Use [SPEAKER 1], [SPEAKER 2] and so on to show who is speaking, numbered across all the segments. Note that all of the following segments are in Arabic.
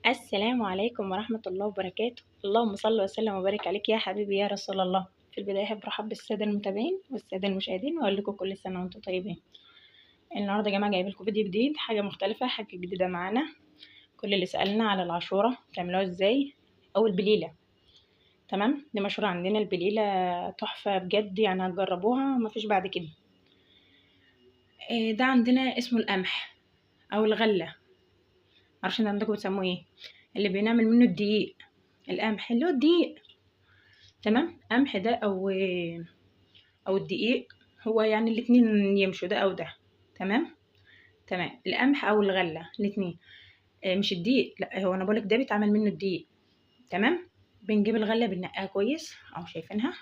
[SPEAKER 1] السلام عليكم ورحمة الله وبركاته. اللهم صل وسلم وبارك عليك يا حبيبي يا رسول الله. في البداية أحب أرحب بالسادة المتابعين والسادة المشاهدين وأقول لكم كل سنة وأنتم طيبين. النهاردة يا جماعة جايب لكم فيديو جديد، حاجة مختلفة، حاجة جديدة معانا. كل اللي سألنا على العاشورة بتعملوها ازاي أو البليلة. تمام، دي مشهورة عندنا البليلة، تحفة بجد، يعني هتجربوها مفيش بعد كده. ده عندنا اسمه القمح أو الغلة، معرفش انتوا عندكم بتسموه ايه، اللي بنعمل منه الدقيق. القمح اللي هو الدقيق، تمام. قمح ده او الدقيق، هو يعني الاتنين يمشوا، ده او ده. تمام تمام، القمح او الغله الاتنين. مش الدقيق، لا، هو انا بقولك ده بيتعمل منه الدقيق. تمام. بنجيب الغله بننقاها كويس، اهو شايفينها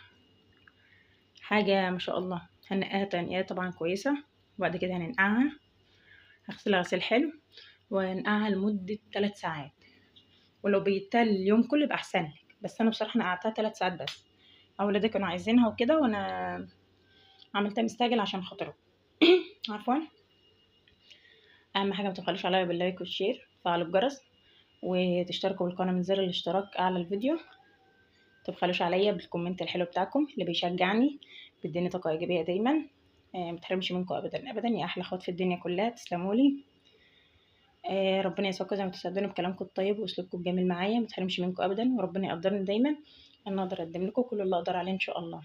[SPEAKER 1] حاجه ما شاء الله. هنقاها تنقيه طبعا كويسه، وبعد كده هننقعها، هغسلها غسيل حلو ونقعها لمده 3 ساعات. ولو بيتها اليوم كله يبقى احسن لك، بس انا بصراحه نقعتها 3 ساعات بس. اولادي كانوا عايزينها وكده، وانا عملتها مستعجل عشان خاطرهم. عفوا. اهم حاجه ما تبخلوش عليا باللايك والشير، فعلوا الجرس وتشتركوا بالقناه من زر الاشتراك اعلى الفيديو. تبخلوش عليا بالكومنت الحلو بتاعكم اللي بيشجعني، بيديني طاقه ايجابيه دايما. متحرمش منكم ابدا ابدا يا احلى اخوات في الدنيا كلها، تسلمولي. ربنا يسعدكم زي ما تسعدوني بكلامكم الطيب واسلوبكم الجميل معايا، متحرمش منكم ابدا، وربنا يقدرني دايما ان اقدر اقدم لكم كل اللي اقدر عليه ان شاء الله.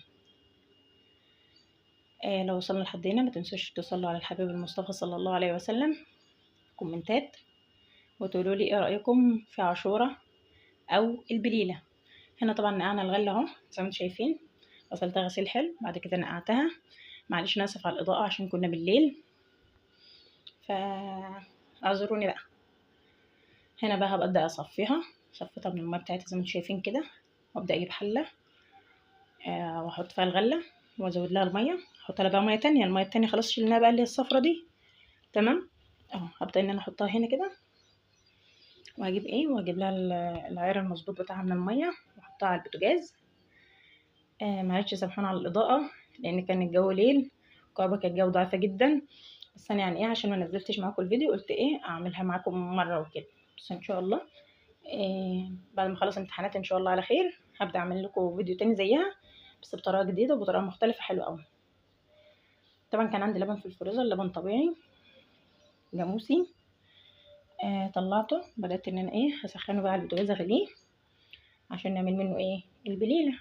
[SPEAKER 1] لو وصلنا لحد هنا ما تنسوش تصلوا على الحبيب المصطفى صلى الله عليه وسلم، كومنتات، وتقولوا لي ايه رايكم في عاشوره او البليله. هنا طبعا نقعنا الغله اهو زي ما انتم شايفين، غسلتها غسيل حلو، بعد كده نقعتها. معلش ناسف على الاضاءه عشان كنا بالليل، فاعذروني بقى. هنا بقى هبدا اصفيها، صفيتها من الميه بتاعتها زي ما انتم شايفين كده، وابدا اجيب حله واحط فيها الغله وازود لها الميه، احط لها بقى ميه تانية. الميه التانية خلاص شلناها بقى اللي هي الصفرة دي. تمام. اهو هبدا ان انا احطها هنا كده، وهجيب واجيب لها العيار المظبوط بتاعها من الميه، واحطها على البوتاجاز. معلش سامحونا على الاضاءه، لان كان الجو ليل، الكهربا كانت الجو ضعيفه جدا. بس انا يعني عشان ما نزلتش معاكم الفيديو قلت اعملها معاكم مره وكده. بس ان شاء الله بعد ما اخلص امتحانات ان شاء الله على خير هبدا اعمل لكم فيديو تاني زيها، بس بطريقه جديده وبطريقه مختلفه حلوه قوي. طبعا كان عندي لبن في الفريزر، لبن طبيعي جاموسي. طلعته، بدات ان انا هسخنه بقى على البوتاجاز اغليه عشان نعمل منه البليله.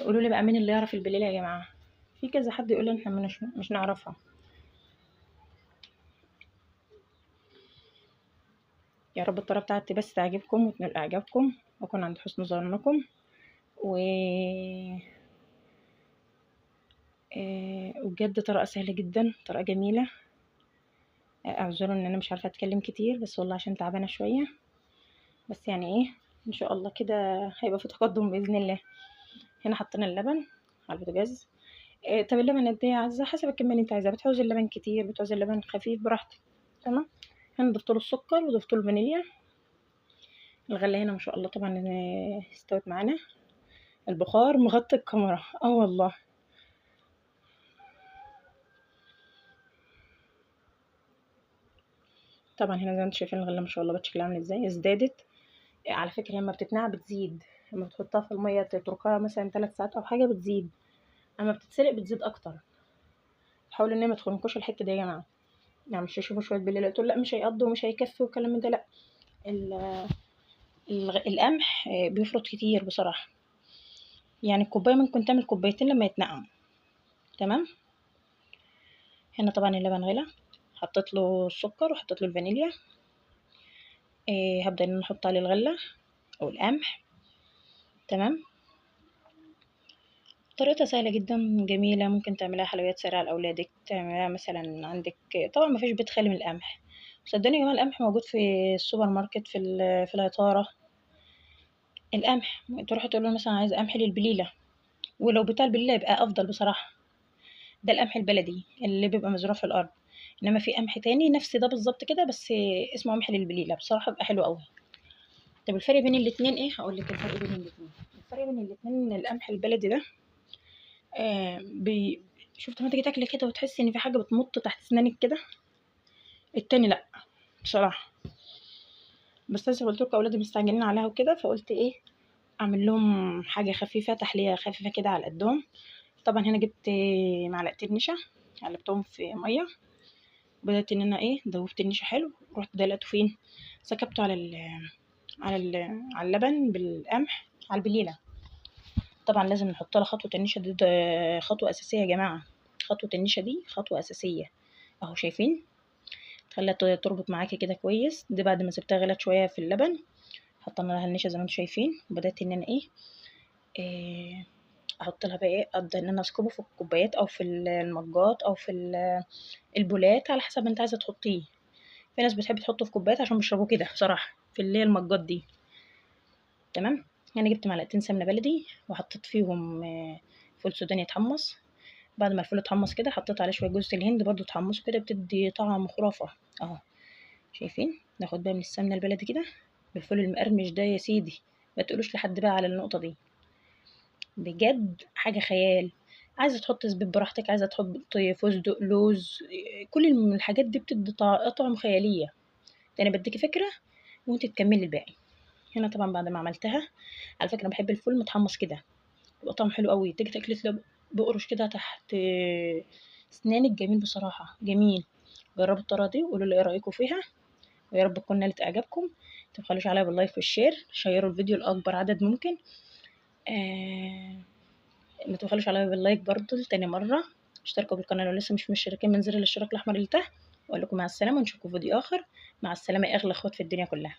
[SPEAKER 1] قولوا لي بقى مين اللي يعرف البليله يا جماعه؟ في كذا حد يقول لي احنا مش نعرفها. يا رب الطريقه بتاعتي بس تعجبكم وتنال اعجابكم، واكون عند حسن ظنكم. و وبجد طريقه سهله جدا، طريقه جميله. اعذروا ان انا مش عارفه اتكلم كتير، بس والله عشان تعبانه شويه. بس يعني ان شاء الله كده هيبقى في تقدم باذن الله. هنا حطينا اللبن على البوتاجاز. طب اللبن قد ايه؟ عايزه حسب الكميه اللي انت عايزاها، بتعوزي اللبن كتير بتعوزي اللبن خفيف براحتك. تمام. هنا ضفت له السكر وضفت له الفانيليا. الغله هنا ما شاء الله طبعا استوت معانا، البخار مغطي الكاميرا، والله. طبعا هنا زي ما انتم شايفين الغله ما شاء الله بقت شكلها عامل ازاي، ازدادت. على فكره لما بتتنقع بتزيد، لما بتحطها في الميه تتركها مثلا 3 ساعات او حاجه بتزيد، اما بتتسلق بتزيد اكتر. حاولوا ان ما تخنقوش الحته دي يا جماعه، يعني مش تشوفوا شويه بالليل تقول لا مش هيقضوا ومش هيكفي والكلام من ده، لا. القمح بيفرط كتير بصراحه، يعني الكوبايه ممكن تعمل كوبايتين لما يتنقع. تمام. هنا طبعا اللبن غلى، حطيت له السكر وحطيت له الفانيليا. هبدا ان انا احط عليه الغله او القمح. تمام. طريقتها سهله جدا جميله، ممكن تعملها حلويات سريعه لاولادك، تعملها مثلا عندك. طبعا ما فيش بيت خالي من القمح، صدقني يا جماعه القمح موجود في السوبر ماركت، في العطاره. القمح تروح تقول له مثلا عايز قمح للبليله، ولو بتاع البليله يبقى افضل بصراحه. ده القمح البلدي اللي بيبقى مزروع في الارض، انما في قمح تاني نفس ده بالظبط كده بس اسمه قمح للبليله، بصراحه بيبقى حلو قوي. طب الفرق بين الاتنين هقول لك الفرق بين الاتنين. الفرق بين الاتنين ان القمح البلدي ده آه بي شفت ما تيجي تاكلي كده وتحسي ان في حاجه بتمط تحت اسنانك كده، التاني لا بصراحه. بس زي ما قلت لكم اولادي مستعجلين عليها وكده، فقلت ايه اعمل لهم حاجه خفيفه، تحليه خفيفه كده على قدهم. طبعا هنا جبت معلقتين نشا، قلبتهم في ميه، وبدات ان انا ايه دوبت النشا حلو، رحت دلقته فين، سكبته على اللبن بالقمح على البليله. طبعا لازم نحط لها خطوه النشا دي، ده خطوه اساسيه يا جماعه، خطوه النشا دي خطوه اساسيه. اهو شايفين، تخليها تربط معاكي كده كويس. دي بعد ما سبتها غلت شويه في اللبن، حطينا لها النشا زي ما انتم شايفين، وبدات ان انا إيه احط لها بقى ايه، ابدا ان انا اسكبه في الكوبايات او في المجات او في البولات على حسب انت عايزه تحطيه. في ناس بتحب تحطه في كوبايات عشان بيشربوه كده بصراحه في اللي هي المجات دي. تمام. يعني جبت معلقتين سمنه بلدي وحطيت فيهم فول سوداني يتحمص. بعد ما الفول اتحمص كده حطيت عليه شويه جوز الهند برضو تحمصوا كده، بتدي طعم خرافه. اهو شايفين، ناخد بقى من السمنه البلدي كده بالفول المقرمش ده يا سيدي. ما تقولوش لحد بقى على النقطه دي، بجد حاجة خيال. عايزة تحط زبيب براحتك، عايزة تحط فستق، لوز، كل الحاجات دي بتدي طعم خيالية. ده انا بديكي فكرة وانت تكملي الباقي. هنا طبعا بعد ما عملتها، على فكرة بحب الفول متحمص كده، بيبقى طعمه حلو قوي، تيجي تاكلي تلاقي بقرش كده تحت اسنانك، جميل بصراحة جميل. جربوا الطريقة دي وقولوا لي ايه رأيكم فيها، ويا رب تكون نالت اعجابكم. متبخلوش عليا باللايك والشير، شيروا الفيديو لأكبر عدد ممكن. آه ما تبخلوش عليا باللايك برضو لتاني مرة. اشتركوا بالقناة لو لسه مش مشتركين، من زر الاشتراك الأحمر اللي تحت. وأقول لكم مع السلامة، ونشوفكم في فيديو آخر. مع السلامة يا أغلى أخوات في الدنيا كلها.